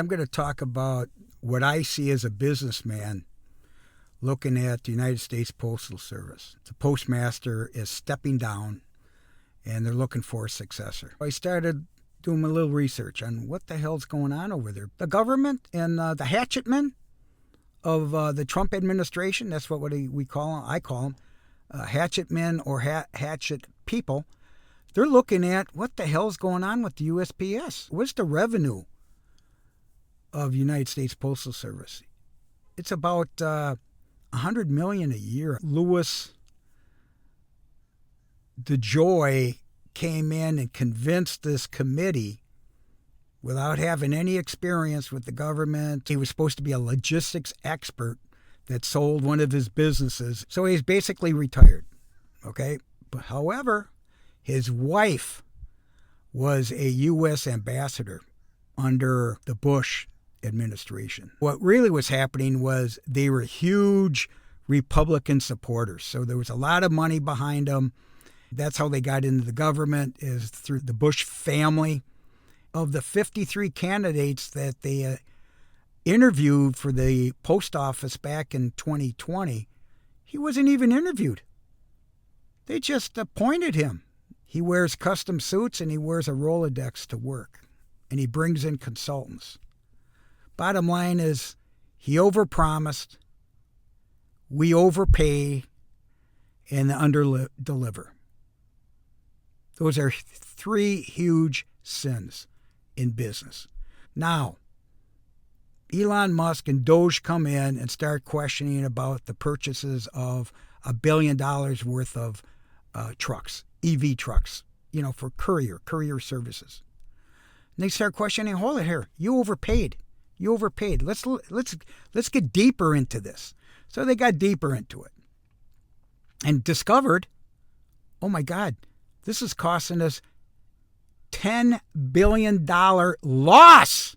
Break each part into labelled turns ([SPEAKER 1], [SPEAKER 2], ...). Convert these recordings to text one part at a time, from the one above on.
[SPEAKER 1] I'm going to talk about what I see as a businessman looking at the United States Postal Service. The postmaster is stepping down, and they're looking for a successor. I started doing a little research on what the hell's going on over there. The government and the hatchet men of the Trump administration, that's what we call them, I call them, hatchet men or hatchet people. They're looking at what the hell's going on with the USPS. What's the revenue of United States Postal Service? It's about $100 million a year. Louis DeJoy came in and convinced this committee, without having any experience with the government. He was supposed to be a logistics expert that sold one of his businesses. So he's basically retired. Okay? But however, his wife was a U.S. ambassador under the Bush administration. What really was happening was they were huge Republican supporters. So there was a lot of money behind them. That's how they got into the government, is through the Bush family. Of the 53 candidates that they interviewed for the post office back in 2020, he wasn't even interviewed. They just appointed him. He wears custom suits and he wears a Rolodex to work. And he brings in consultants. Bottom line is, he overpromised, we overpay, and underdeliver. Those are three huge sins in business. Now, Elon Musk and Doge come in and start questioning about the purchases of $1 billion worth of trucks, EV trucks, for courier services. And they start questioning, hold it here, you overpaid. Let's get deeper into this. So they got deeper into it and discovered, oh my God, this is costing us $10 billion loss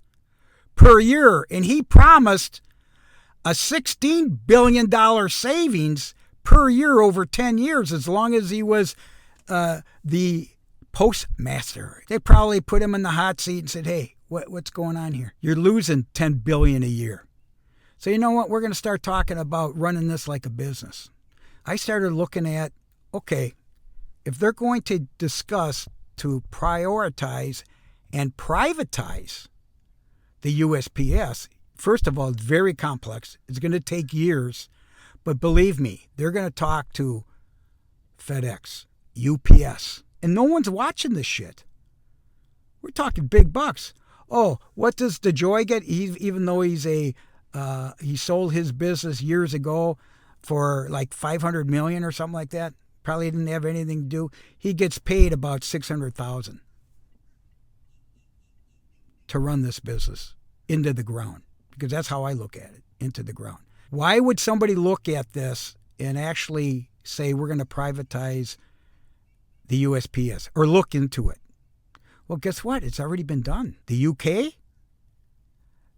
[SPEAKER 1] per year. And he promised a $16 billion savings per year over 10 years as long as he was the postmaster. They probably put him in the hot seat and said, hey, what's going on here? You're losing $10 billion a year. So you know what? We're going to start talking about running this like a business. I started looking at, okay, if they're going to discuss to prioritize and privatize the USPS, first of all, it's very complex. It's going to take years. But believe me, they're going to talk to FedEx, UPS, and no one's watching this shit. We're talking big bucks. Oh, what does DeJoy get? Even though he sold his business years ago for like $500 million or something like that. Probably didn't have anything to do. He gets paid about $600,000 to run this business into the ground, because that's how I look at it, into the ground. Why would somebody look at this and actually say we're going to privatize the USPS or look into it? Well, guess what? It's already been done. The UK,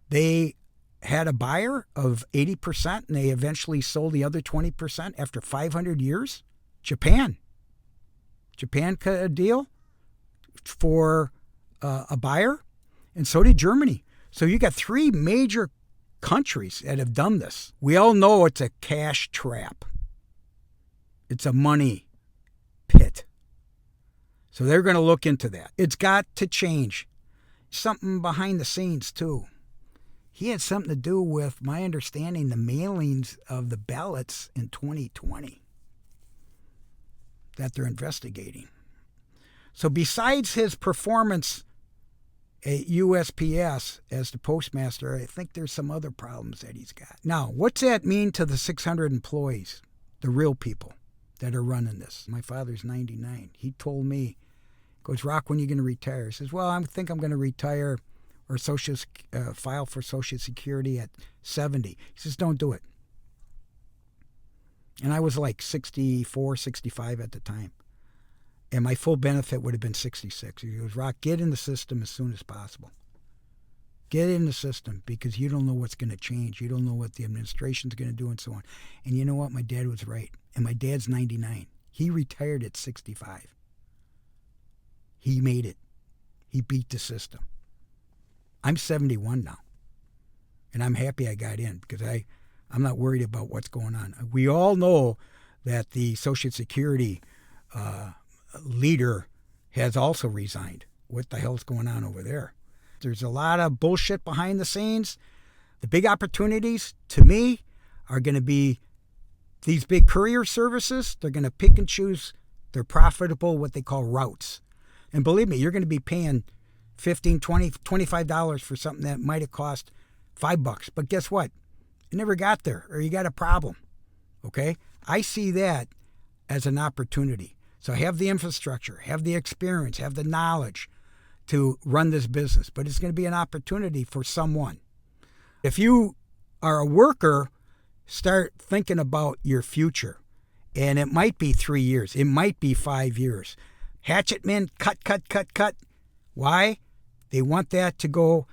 [SPEAKER 1] they had a buyer of 80% and they eventually sold the other 20% after 500 years. Japan cut a deal for a buyer, and so did Germany. So you got three major countries that have done this. We all know it's a cash trap. It's a money pit. So they're going to look into that. It's got to change. Something behind the scenes, too. He had something to do with, my understanding, the mailings of the ballots in 2020 that they're investigating. So besides his performance at USPS as the postmaster, I think there's some other problems that he's got. Now, what's that mean to the 600 employees, the real people that are running this? My father's 99. He told me, goes, Rock, when are you going to retire? He says, well, I think I'm going to retire or file for Social Security at 70. He says, don't do it. And I was like 64, 65 at the time. And my full benefit would have been 66. He goes, Rock, get in the system as soon as possible. Get in the system, because you don't know what's going to change. You don't know what the administration's going to do and so on. And you know what? My dad was right. And my dad's 99. He retired at 65. He made it. He beat the system. I'm 71 now. And I'm happy I got in because I'm not worried about what's going on. We all know that the Social Security leader has also resigned. What the hell's going on over there? There's a lot of bullshit behind the scenes. The big opportunities, to me, are going to be these big courier services. They're going to pick and choose their profitable, what they call routes. And believe me, you're going to be paying $15, $20, $25 for something that might have cost $5. But guess what? You never got there, or you got a problem. Okay? I see that as an opportunity. So have the infrastructure, have the experience, have the knowledge to run this business. But it's going to be an opportunity for someone. If you are a worker, start thinking about your future. And it might be 3 years. It might be 5 years. Hatchet men, cut. Why? They want that to go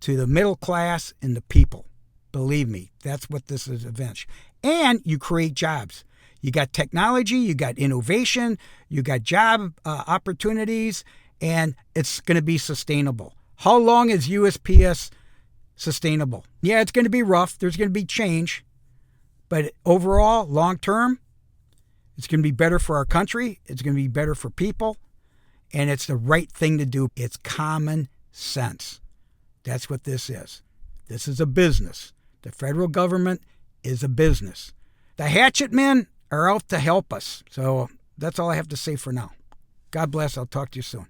[SPEAKER 1] to the middle class and the people. Believe me, that's what this is eventually. And you create jobs. You got technology, you got innovation, you got job opportunities, and it's going to be sustainable. How long is USPS sustainable? Yeah, it's going to be rough. There's going to be change. But overall, long term, it's going to be better for our country. It's going to be better for people. And it's the right thing to do. It's common sense. That's what this is. This is a business. The federal government is a business. The hatchet men are out to help us. So that's all I have to say for now. God bless. I'll talk to you soon.